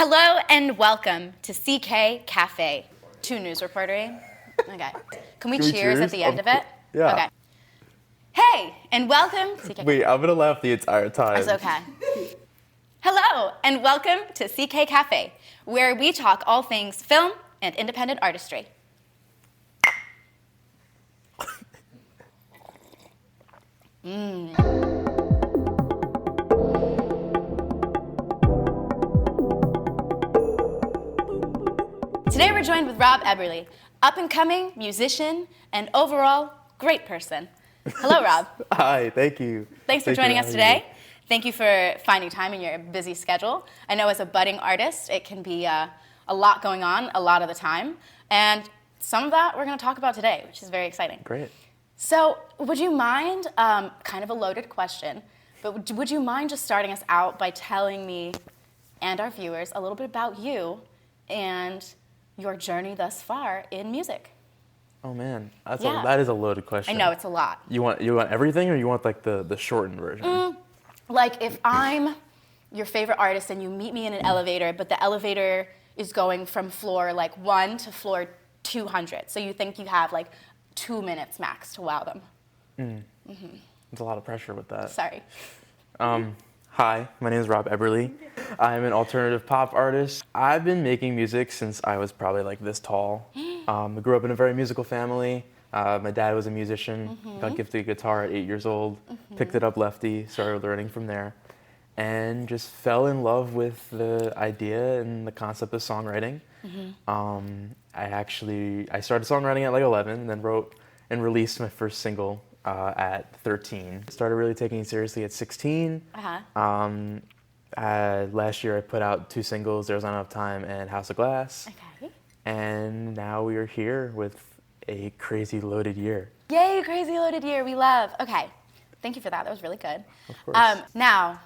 Hello and welcome to CK Café. Too news reportery. Okay. Can we cheers at the end of it? Yeah. Okay. Hey, and welcome to CK Café. Wait, I'm gonna laugh the entire time. It's okay. Hello, and welcome to CK Café, where we talk all things film and independent artistry. Today we're joined with Rob Eberle, up-and-coming musician and overall great person. Hello, Rob. Hi, thank you. Thanks for joining us today. Thank you for finding time in your busy schedule. I know as a budding artist, it can be a lot going on a lot of the time. And some of that we're going to talk about today, which is very exciting. Great. So would you mind, kind of a loaded question, but would you mind just starting us out by telling me and our viewers a little bit about you and your journey thus far in music? Oh man, Yeah. that is a loaded question. I know, it's a lot. You want everything, or you want like the shortened version? Like if I'm your favorite artist and you meet me in an elevator, but the elevator is going from floor like 1 to floor 200, so you think you have like 2 minutes max to wow them. There's a lot of pressure with that. Sorry. Hi, my name is Rob Eberle. I'm an alternative pop artist. I've been making music since I was probably like this tall. I grew up in a very musical family. My dad was a musician, got gifted a guitar at 8 years old, picked it up lefty, started learning from there, and just fell in love with the idea and the concept of songwriting. I started songwriting at like 11, then wrote and released my first single at 13. Started really taking it seriously at 16. Last year I put out 2 singles, There's Not Enough Time and House of Glass. Okay. And now we are here with a crazy loaded year. Yay, crazy loaded year, we love. Okay, thank you for that, that was really good. Of course. Now,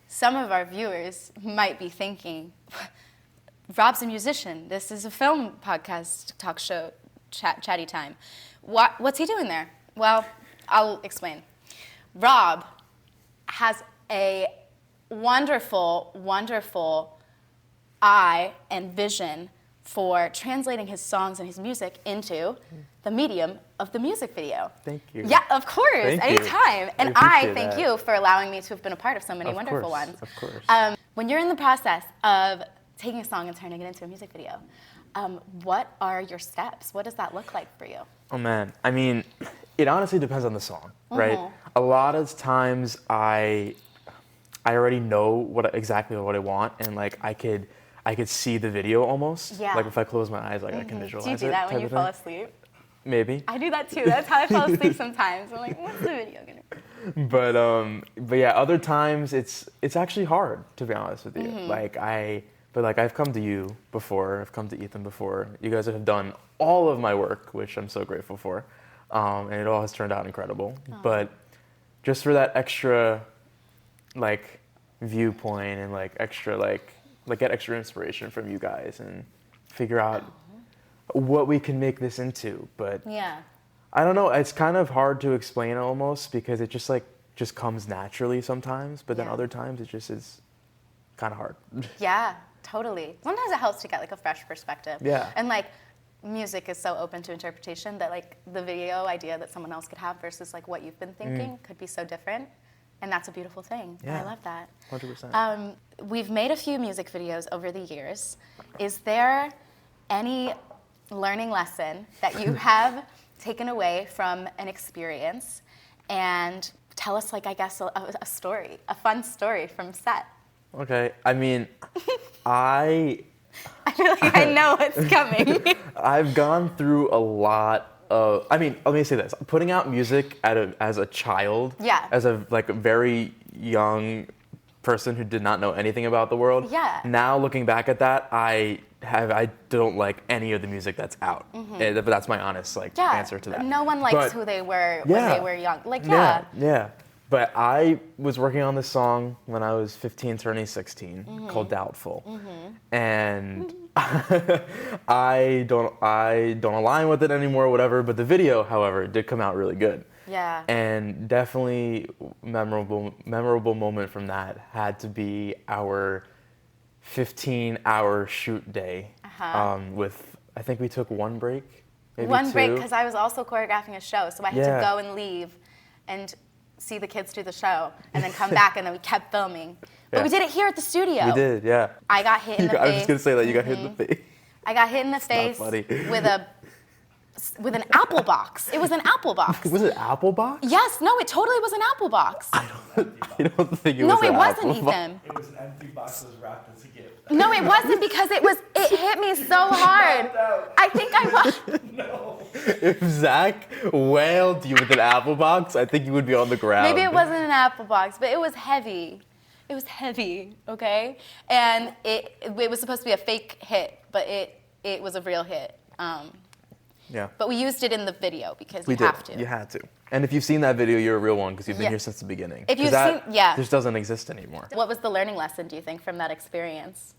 some of our viewers might be thinking, Rob's a musician, this is a film podcast, talk show, chatty time. What's he doing there? Well, I'll explain. Rob has a wonderful, wonderful eye and vision for translating his songs and his music into the medium of the music video. Thank you. Yeah, of course, Thank you. anytime. And I thank you for allowing me to have been a part of so many wonderful ones. Of course. When you're in the process of taking a song and turning it into a music video, what are your steps? What does that look like for you? Oh man, I mean, it honestly depends on the song, right? A lot of times I already know exactly what I want, and like I could see the video almost. Yeah. Like if I close my eyes, like I can visualize it. Do you do that when you type of fall thing. asleep? Maybe. I do that too. That's how I fall asleep sometimes. I'm like, what's the video gonna be? But yeah, other times it's actually hard, to be honest with you. But I've come to you before, I've come to Ethan before. You guys have done all of my work, which I'm so grateful for. And it all has turned out incredible. But just for that extra like viewpoint and like extra get extra inspiration from you guys and figure out what we can make this into. But Yeah. I don't know, it's kind of hard to explain almost because it just comes naturally sometimes, but then Yeah. other times it just is kind of hard. Yeah, totally. Sometimes it helps to get like a fresh perspective. Yeah. And like music is so open to interpretation that like the video idea that someone else could have versus like what you've been thinking could be so different. And that's a beautiful thing. Yeah. I love that. 100%. We've made a few music videos over the years. Is there any learning lesson that you have taken away from an experience? And tell us, like, I guess, a story, a fun story from set. Okay, I mean, I feel like I know what's coming. I've gone through a lot of, I mean, let me say this. Putting out music as a child, Yeah. as a very young person who did not know anything about the world. Yeah. Now looking back at that, I don't like any of the music that's out. But that's my honest answer to that. No one likes who they were when they were young. Yeah. But I was working on this song when I was 15, turning 16, called Doubtful. And I don't align with it anymore, whatever. But the video, however, did come out really good. Yeah. And definitely memorable moment from that had to be our 15-hour shoot day. With, I think we took one break, maybe One break, two. because I was also choreographing a show, so I had to go and leave and see the kids do the show, and then come back, and then we kept filming. But we did it here at the studio. We did, yeah. I got hit in the face. I was just gonna say that you got hit in the face. I got hit in the face with an apple box. It was an apple box. Was it apple box? Yes, no, it totally was an apple box. I don't think it was No, an it wasn't, apple box. Ethan. It was an empty box that was wrapped as a gift. No, it wasn't, because it hit me so hard. I think I was. No. If Zach wailed you with an apple box, I think you would be on the ground. Maybe it wasn't an apple box, but it was heavy. It was heavy, okay? And it was supposed to be a fake hit, but it was a real hit. Yeah. But we used it in the video because We you have to. You had to. And if you've seen that video, you're a real one because you've been Yeah. here since the beginning. If 'Cause you've that seen- yeah. just doesn't exist anymore. What was the learning lesson, do you think, from that experience?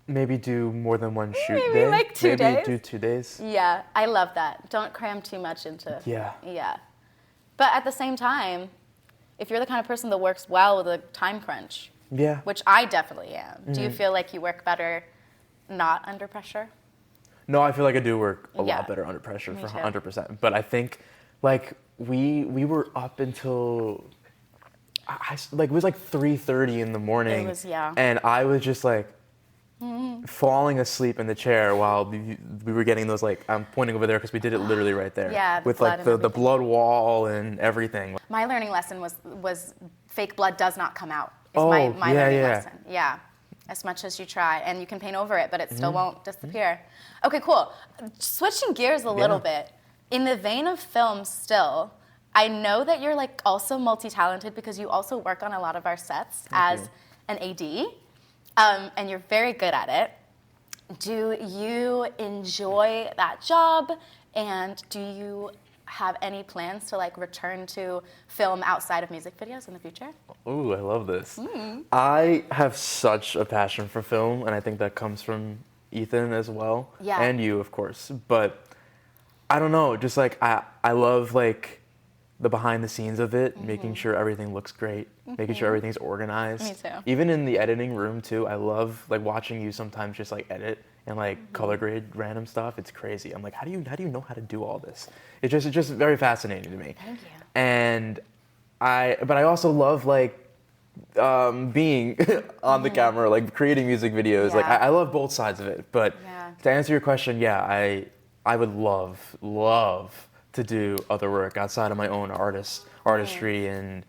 Maybe do more than one shoot Maybe day. like 2 days. Maybe do 2 days. Yeah, I love that. Don't cram too much into. Yeah. Yeah. But at the same time, if you're the kind of person that works well with a time crunch, Yeah. which I definitely am, do Mm-hmm. you feel like you work better not under pressure? No, I feel like I do work a Yeah. lot better under pressure Me for too. 100%. But I think, like, we were up until, it was like 3:30 in the morning. It was, yeah. And I was just like, falling asleep in the chair while we were getting those, like, I'm pointing over there because we did it literally right there. Yeah, the with blood like and the everything. blood wall and everything. My learning lesson was fake blood does not come out. Is Oh, my yeah, learning yeah. lesson. Yeah. As much as you try, and you can paint over it, but it Mm-hmm. still won't disappear. Okay, cool. Switching gears a little bit, in the vein of film still, I know that you're like also multi-talented because you also work on a lot of our sets as an AD, and you're very good at it. Do you enjoy that job, and do you have any plans to like return to film outside of music videos in the future? Ooh, I love this. I have such a passion for film, and I think that comes from Ethan as well. Yeah. And you, of course. But I don't know, just like I love like the behind the scenes of it, making sure everything looks great, making sure everything's organized. Me too. Even in the editing room too, I love like watching you sometimes just like edit and like color grade random stuff. It's crazy. I'm like, how do you know how to do all this? It's just very fascinating to me. Thank you. And but I also love like being on the camera, like creating music videos. Like Yeah. I love both sides of it. But Yeah. to answer your question, yeah, I would love to do other work outside of my own artistry and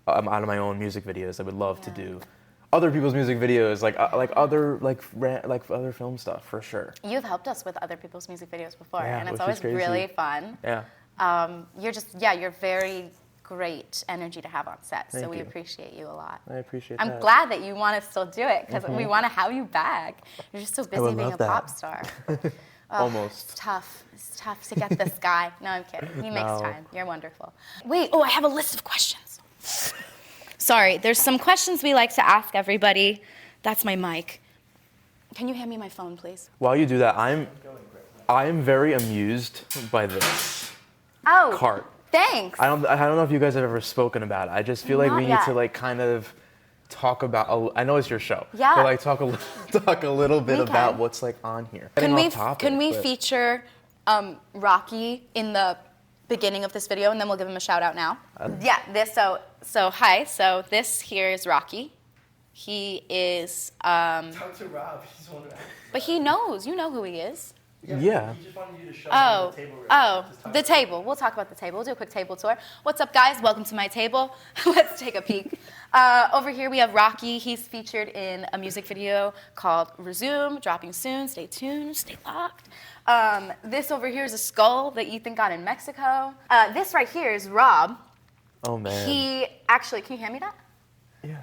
out of my own music videos. I would love to do other people's music videos, like other film stuff for sure. You've helped us with other people's music videos before, Yeah, and it's which always is crazy. really fun. Yeah. You're very great energy to have on set, so Thank we you. appreciate you a lot. I appreciate I'm that. glad that you want to still do it, because we want to have you back. You're just so busy would being a love that. pop star. Almost. It's tough to get this guy. No, I'm kidding. He makes No. time. You're wonderful. Wait, I have a list of questions. Sorry, there's some questions we like to ask everybody. That's my mic. Can you hand me my phone, please? While you do that, I am very amused by this Oh, cart. thanks. I don't know if you guys have ever spoken about it. I just feel like Not we need yet. to like kind of talk about. I know it's your show. Yeah. But like talk a little bit We about can. what's like on here. Can Getting we off topic, can we but- feature Rocky in the beginning of this video, and then we'll give him a shout out now? Yeah. Hi. So this here is Rocky. He is. Talk to Rob. He's one of them. But he knows. You know who he is. Yeah. He just wanted you to show Oh, him the table. Right now. Just talk the about table. We'll talk about the table. We'll do a quick table tour. What's up, guys? Welcome to my table. Let's take a peek. Over here we have Rocky. He's featured in a music video called Resume, dropping soon. Stay tuned. Stay locked. This over here is a skull that Ethan got in Mexico. This right here is Rob. Oh man. He actually, can you hand me that? Yeah.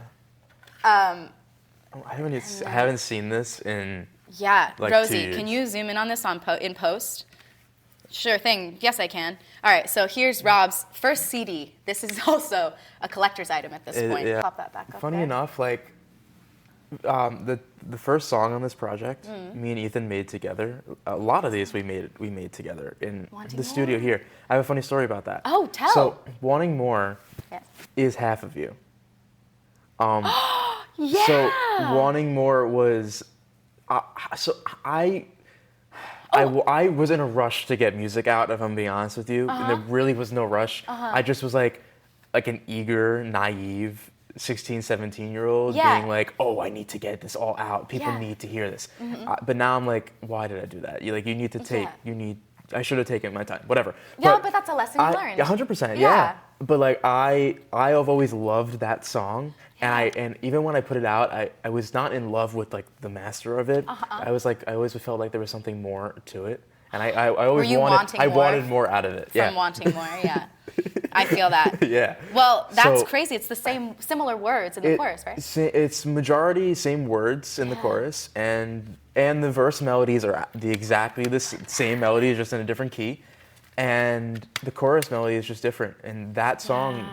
Um, I haven't seen this in. Yeah, Like 2 Rosie, years. can you zoom in on this in post? Sure thing. Yes, I can. All right, so here's Rob's first CD. This is also a collector's item at this point. Yeah. Pop that back up Funny there. enough, like the first song on this project, Mm. me and Ethan made together. A lot of these we made together in Wanting the studio More? here. I have a funny story about that. Oh, tell. So, Wanting More Yes. is half of you. Yeah. So wanting more was, so I was in a rush to get music out, if I'm being honest with you, and there really was no rush. I just was like an eager, naive 16, 17-year-old Yeah. being like, oh, I need to get this all out. People Yeah. need to hear this. But now I'm like, why did I do that? You need to take, I should have taken my time, whatever. Yeah, but that's a lesson you learned. 100%, Yeah. yeah. But like I have always loved that song, and even when I put it out, I was not in love with like the master of it. I was like, I always felt like there was something more to it, and I always Were you wanting more wanted more out of it. From wanting more, yeah. I feel that. Yeah. Well, that's So- crazy. It's the similar words in the chorus, right? It's majority same words in the chorus, and the verse melodies are exactly the same melody, just in a different key, and the chorus melody is just different. And that song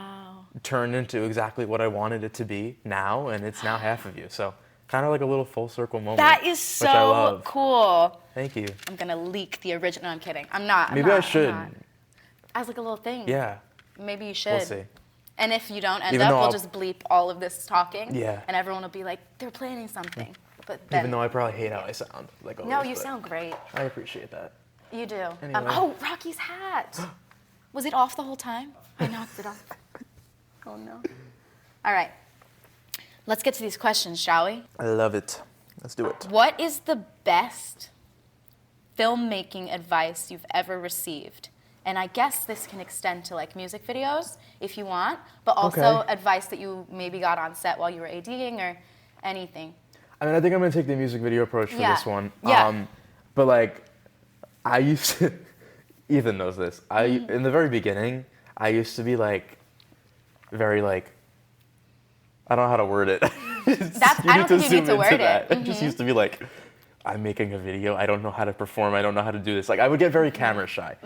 turned into exactly what I wanted it to be now, and it's now half of you. So kind of like a little full circle moment. That is which I so love. cool. Thank you. I'm gonna leak the original. No, I'm kidding. I'm not. Maybe I should. I'm not. As like a little thing. Yeah. Maybe you should. We'll see. And if you don't end Even up, though we'll I'll- just bleep all of this talking. Yeah. And everyone will be like, they're planning something. But then, Even though I probably hate how I sound. Like always, no, you but sound great. I appreciate that. You do. Anyway. Oh, Rocky's hat. Was it off the whole time? I knocked it off. Oh no. All right. Let's get to these questions, shall we? I love it. Let's do it. What is the best filmmaking advice you've ever received? And I guess this can extend to like music videos if you want, but also Okay. advice that you maybe got on set while you were ADing or anything. I mean, I think I'm gonna take the music video approach for Yeah. this one. Yeah. But like, I used to. Ethan knows this. In the very beginning, I used to be like, very like. I don't know how to word it. I don't think you need to zoom word into that. it. I just used to be like, I'm making a video. I don't know how to perform. I don't know how to do this. Like, I would get very camera shy.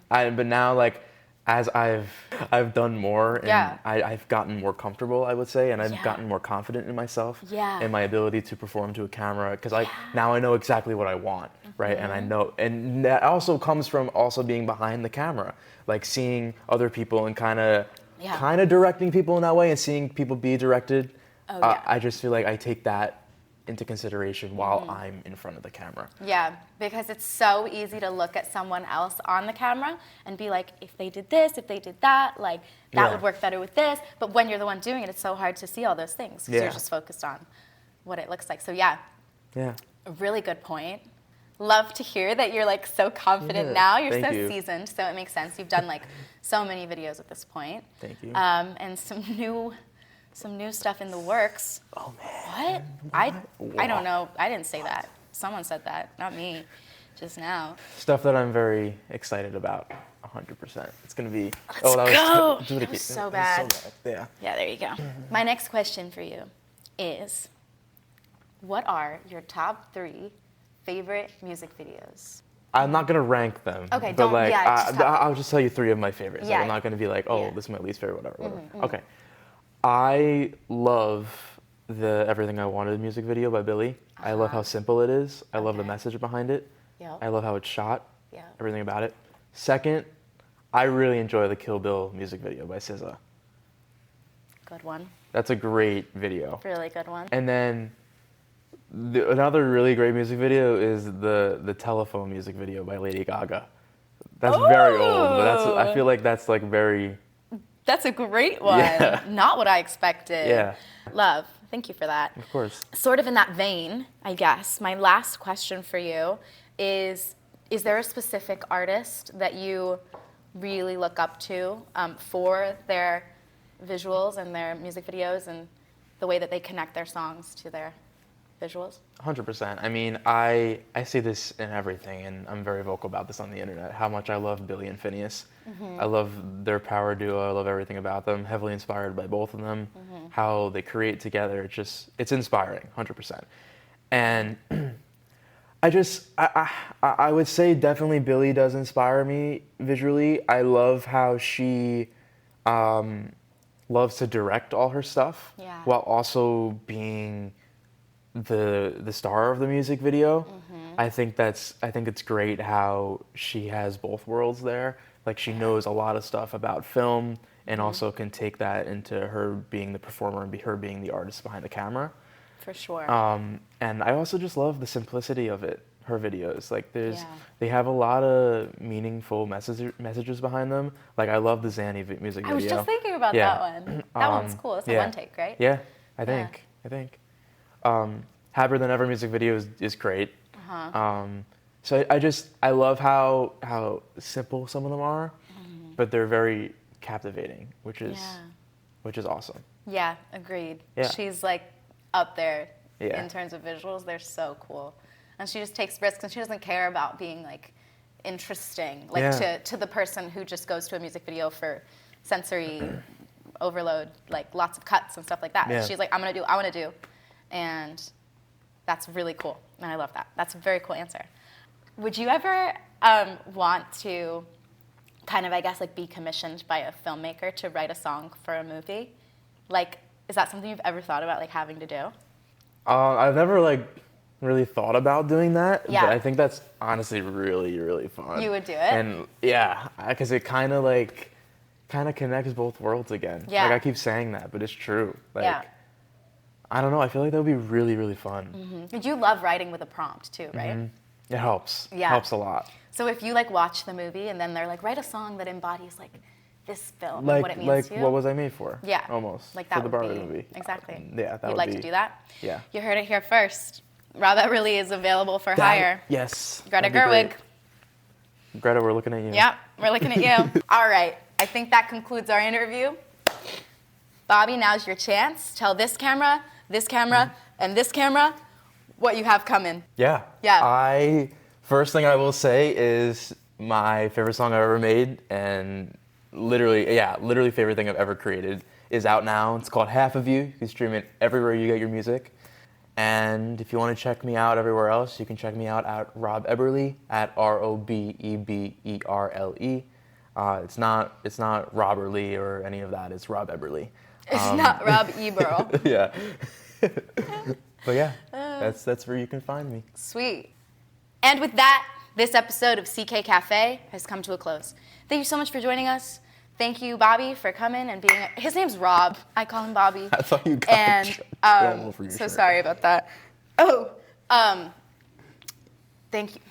But now, like, as I've done more, and Yeah. I've gotten more comfortable, I would say, and I've Yeah. gotten more confident in myself Yeah. and my ability to perform to a camera, because now I know exactly what I want, right? And I know, and that also comes from also being behind the camera, like seeing other people and kind of directing people in that way, and seeing people be directed. Oh, yeah. I just feel like I take that into consideration while I'm in front of the camera. Yeah, because it's so easy to look at someone else on the camera and be like, if they did this, if they did that, like that Yeah. would work better with this. But when you're the one doing it, it's so hard to see all those things because Yeah. you're just focused on what it looks like. So yeah, Yeah. a really good point. Love to hear that you're like so confident Yeah, now. You're thank so you. seasoned, so it makes sense. You've done like so many videos at this point. Thank you. And some new stuff in the works. Oh man. What? I don't know. I didn't say that. Someone said that, not me. Just now. Stuff that I'm very excited about. 100%. It's gonna be. Let's go. Do it That again. was so That was bad. Yeah. Yeah, there you go. My next question for you is, what are your top 3 favorite music videos? I'm not gonna rank them. Okay, but don't- like, yeah, just top I'll just tell you 3 of my favorites. Yeah. Like, I'm not gonna be like, oh, Yeah. this is my least favorite, whatever. Okay. I love the Everything I Wanted music video by Billy. I love how simple it is. I love the Okay. message behind it. Yep. I love how it's shot. Yeah. Everything about it. Second, I really enjoy the Kill Bill music video by SZA. Good one. That's a great video. Really good one. And then another really great music video is the Telephone music video by Lady Gaga. That's very old, but I feel like that's like very. That's a great one. Yeah. Not what I expected. Yeah. Love. Thank you for that. Of course. Sort of in that vein, I guess, my last question for you is there a specific artist that you really look up to for their visuals and their music videos and the way that they connect their songs to their visuals? 100%. I mean, I see this in everything, and I'm very vocal about this on the internet, how much I love Billy and Phineas. I love their power duo. I love everything about them. Heavily inspired by both of them. How they create together, it's inspiring, 100%. And I would say definitely Billy does inspire me visually. I love how she loves to direct all her stuff Yeah. while also being the star of the music video. I think it's great how she has both worlds there. Like, she knows a lot of stuff about film and also can take that into her being the performer and her being the artist behind the camera. For sure. And I also just love the simplicity of it. Her videos, like Yeah. they have a lot of meaningful messages behind them. Like I love the Zanny music video. I was just thinking about Yeah. that one. That one's cool. It's a yeah. one take, right? Yeah, I think. Happier Than Ever music video is great. So I love how simple some of them are, but they're very captivating, which is awesome. Yeah, agreed. Yeah. She's like up there Yeah. in terms of visuals. They're so cool. And she just takes risks, and she doesn't care about being like interesting, like Yeah. to the person who just goes to a music video for sensory overload, like lots of cuts and stuff like that. Yeah. She's like, I want to do. And that's really cool. And I love that. That's a very cool answer. Would you ever want to kind of, I guess, like be commissioned by a filmmaker to write a song for a movie? Like, is that something you've ever thought about like having to do? I've never like really thought about doing that, Yeah. but I think that's honestly really, really fun. You would do it? And yeah, because it kind of connects both worlds again. Yeah. Like I keep saying that, but it's true. Like, Yeah. I don't know. I feel like that would be really, really fun. You love writing with a prompt too, right? It helps. Yeah. Helps a lot. So if you like watch the movie and then they're like, write a song that embodies like this film Like and what it means like to you. what was I made for? Yeah. Almost. Like for that the would Barbie be movie. exactly. Yeah, that You'd would like be. to do that? Yeah. You heard it here first. Rob Eberle is available for hire. Yes. Greta that'd be Gerwig. great. Greta, we're looking at you. Yep, we're looking at you. All right, I think that concludes our interview. Bobby, now's your chance. Tell this camera, and this camera what you have coming. Yeah. Yeah. First thing I will say is my favorite song I've ever made, and literally favorite thing I've ever created is out now. It's called Half of You. You can stream it everywhere you get your music. And if you want to check me out everywhere else, you can check me out at Rob Eberle, at ROBEBERLE. It's not Robert Lee or any of that. It's Rob Eberle. It's not Rob Eberle. Yeah. But yeah, that's where you can find me. Sweet. And with that, this episode of CK Café has come to a close. Thank you so much for joining us. Thank you, Bobby, for coming and being. His name's Rob. I call him Bobby. I thought you got And for your so shirt. sorry about that. Oh, thank you.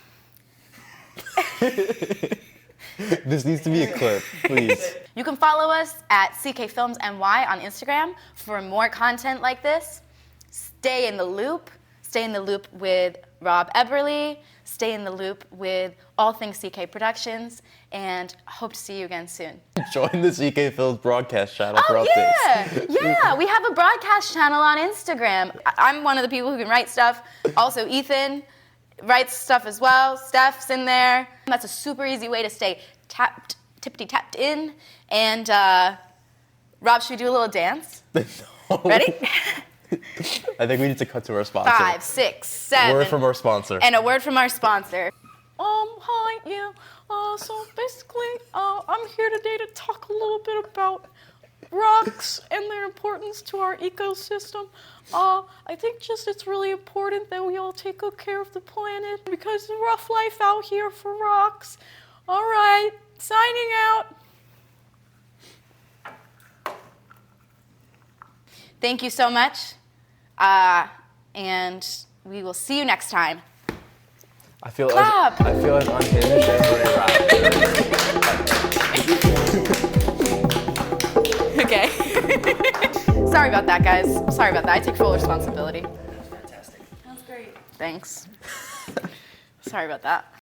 This needs to be a clip, please. You can follow us at CK Films NY on Instagram for more content like this. Stay in the loop. Stay in the loop with Rob Eberle. Stay in the loop with all things CK Productions. And hope to see you again soon. Join the CK Films broadcast channel for Oh, updates. yeah. We have a broadcast channel on Instagram. I'm one of the people who can write stuff. Also, Ethan writes stuff as well. Steph's in there. That's a super easy way to stay tippity-tapped in. And Rob, should we do a little dance? No. Ready? I think we need to cut to our sponsor. 5, 6, 7. Word from our sponsor. And a word from our sponsor. Hi, yeah. So basically, I'm here today to talk a little bit about rocks and their importance to our ecosystem. I think just it's really important that we all take good care of the planet because it's a rough life out here for rocks. All right, signing out. Thank you so much. And we will see you next time. I feel Clap. as unhinged as Ray Rock. Okay. Sorry about that, guys. Sorry about that. I take full responsibility. Fantastic. That was great. Thanks. Sorry about that.